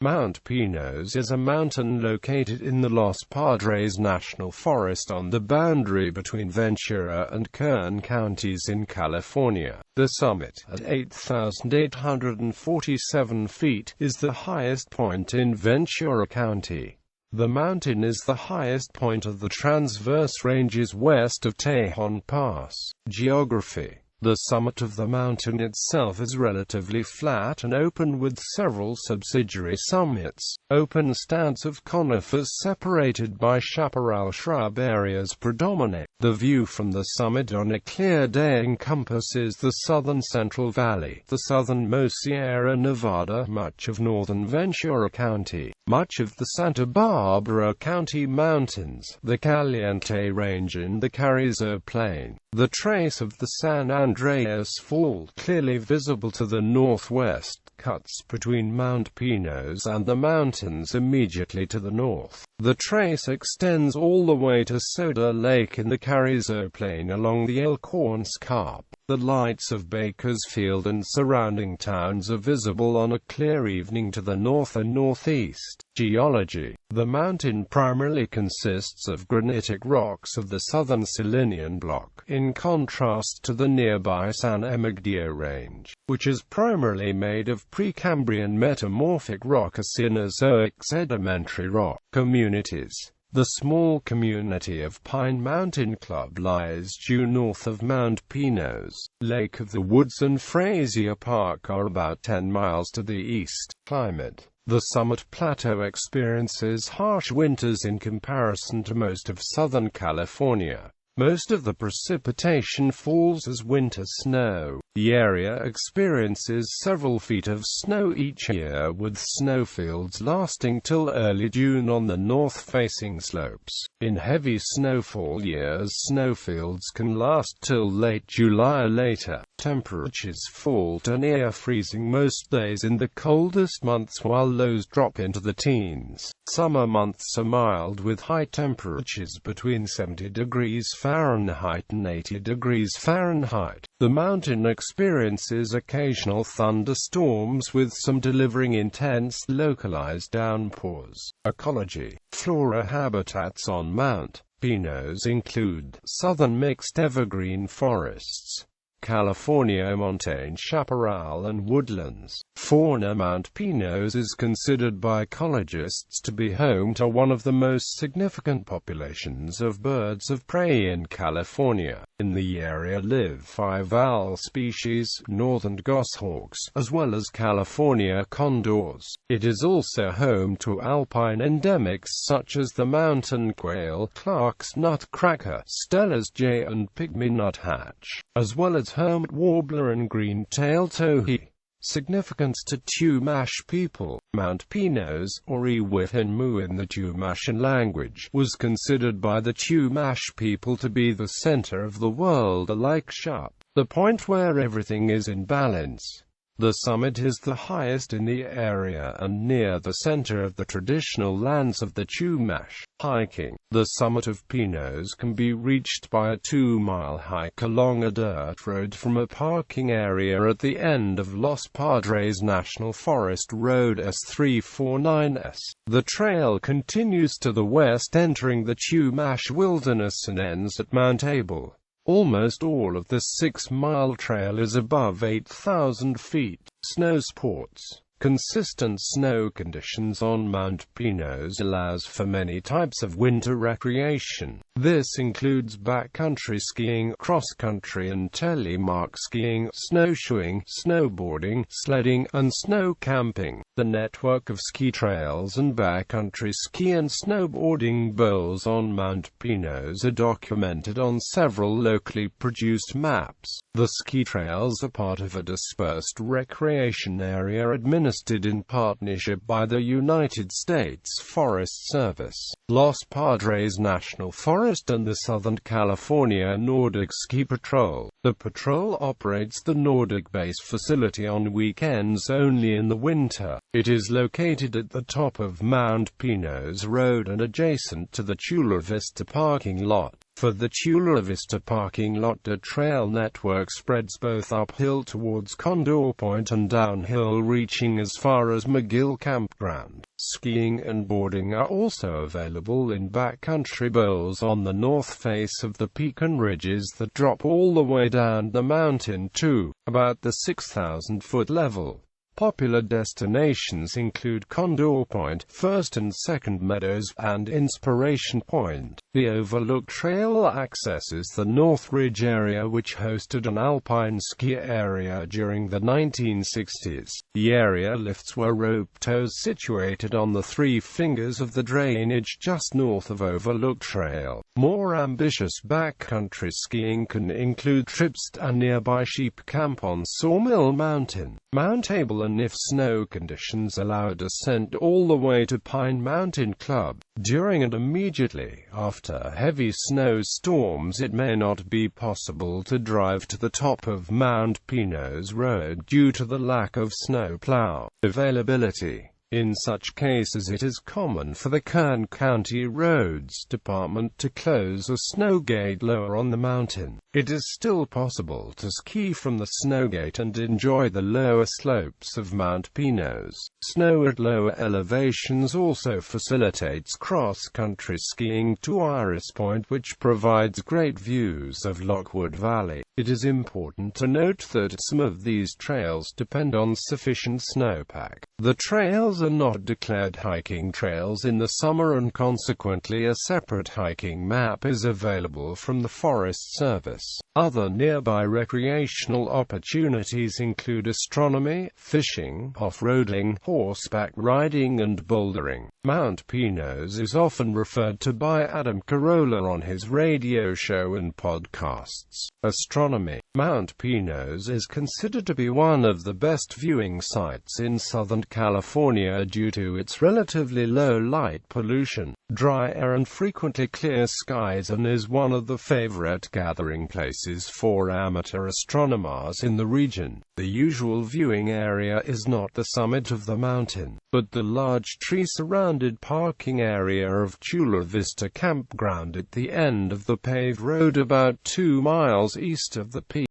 Mount Pinos is a mountain located in the Los Padres National Forest on the boundary between Ventura and Kern counties in California. The summit, at 8,847 feet, is the highest point in Ventura County. The mountain is the highest point of the Transverse Ranges west of Tejon Pass. Geography. The summit of the mountain itself is relatively flat and open with several subsidiary summits. Open stands of conifers separated by chaparral shrub areas predominate. The view from the summit on a clear day encompasses the southern Central Valley, the southernmost Sierra Nevada, much of northern Ventura County, much of the Santa Barbara County Mountains, the Caliente Range and the Carrizo Plain. The trace of the San Andreas Fault, clearly visible to the northwest, cuts between Mount Pinos and the mountains immediately to the north. The trace extends all the way to Soda Lake in the Carrizo Plain along the Elkhorn Scarp. The lights of Bakersfield and surrounding towns are visible on a clear evening to the north and northeast. Geology. The mountain primarily consists of granitic rocks of the southern Silurian block, in contrast to the nearby San Emigdio Range, which is primarily made of Precambrian metamorphic rock, a Cenozoic sedimentary rock. Communities. The small community of Pine Mountain Club lies due north of Mount Pinos. Lake of the Woods and Frazier Park are about 10 miles to the east. Climate. The summit plateau experiences harsh winters in comparison to most of Southern California. Most of the precipitation falls as winter snow. The area experiences several feet of snow each year, with snowfields lasting till early June on the north-facing slopes. In heavy snowfall years, snowfields can last till late July or later. Temperatures fall to near freezing most days in the coldest months, while lows drop into the teens. Summer months are mild, with high temperatures between 70 degrees Fahrenheit and 80 degrees Fahrenheit. The mountain experiences occasional thunderstorms, with some delivering intense, localized downpours. Ecology. Flora habitats on Mount Pinos include southern mixed evergreen forests, California montane chaparral and woodlands. Fauna. Mount Pinos is considered by ecologists to be home to one of the most significant populations of birds of prey in California. In the area live 5 owl species, northern goshawks, as well as California condors. It is also home to alpine endemics such as the mountain quail, Clark's nutcracker, Stella's jay and pygmy nuthatch, as well as hermit warbler and green-tailed towhee. Significance to Chumash people. Mount Pinos, or Iwithinmu in the Chumashan language, was considered by the Chumash people to be the center of the world, a like shop, the point where everything is in balance. The summit is the highest in the area and near the center of the traditional lands of the Chumash. Hiking. The summit of Pinos can be reached by a 2-mile hike along a dirt road from a parking area at the end of Los Padres National Forest Road S349S. The trail continues to the west, entering the Chumash Wilderness, and ends at Mount Abel. Almost all of the 6-mile trail is above 8,000 feet. Snow sports. Consistent snow conditions on Mount Pinos allows for many types of winter recreation. This includes backcountry skiing, cross-country and telemark skiing, snowshoeing, snowboarding, sledding, and snow camping. The network of ski trails and backcountry ski and snowboarding bowls on Mount Pinos are documented on several locally produced maps. The ski trails are part of a dispersed recreation area administered in partnership by the United States Forest Service, Los Padres National Forest and the Southern California Nordic Ski Patrol. The patrol operates the Nordic Base facility on weekends only in the winter. It is located at the top of Mount Pinos Road and adjacent to the Chula Vista parking lot. For the Chula Vista parking lot, a trail network spreads both uphill towards Condor Point and downhill reaching as far as McGill Campground. Skiing and boarding are also available in backcountry bowls on the north face of the Pecan Ridges that drop all the way down the mountain to about the 6,000-foot level. Popular destinations include Condor Point, First and Second Meadows, and Inspiration Point. The Overlook Trail accesses the North Ridge area, which hosted an alpine ski area during the 1960s. The area lifts were rope tows situated on the three fingers of the drainage just north of Overlook Trail. More ambitious backcountry skiing can include trips to a nearby sheep camp on Sawmill Mountain, Mount Abel, and if snow conditions allow, a descent all the way to Pine Mountain Club. During and immediately after heavy snowstorms, it may not be possible to drive to the top of Mount Pinos Road due to the lack of snowplow availability. In such cases, it is common for the Kern County Roads Department to close a snow gate lower on the mountain. It is still possible to ski from the snow gate and enjoy the lower slopes of Mount Pinos. Snow at lower elevations also facilitates cross-country skiing to Iris Point, which provides great views of Lockwood Valley. It is important to note that some of these trails depend on sufficient snowpack. The trails are not declared hiking trails in the summer, and consequently a separate hiking map is available from the Forest Service. Other nearby recreational opportunities include astronomy, fishing, off-roading, horseback riding, and bouldering. Mount Pinos is often referred to by Adam Carolla on his radio show and podcasts. Astronomy. Mount Pinos is considered to be one of the best viewing sites in Southern California due to its relatively low light pollution, dry air, and frequently clear skies, and is one of the favorite gathering places for amateur astronomers in the region. The usual viewing area is not the summit of the mountain, but the large tree-surrounded parking area of Chula Vista Campground at the end of the paved road about 2 miles east of the peak.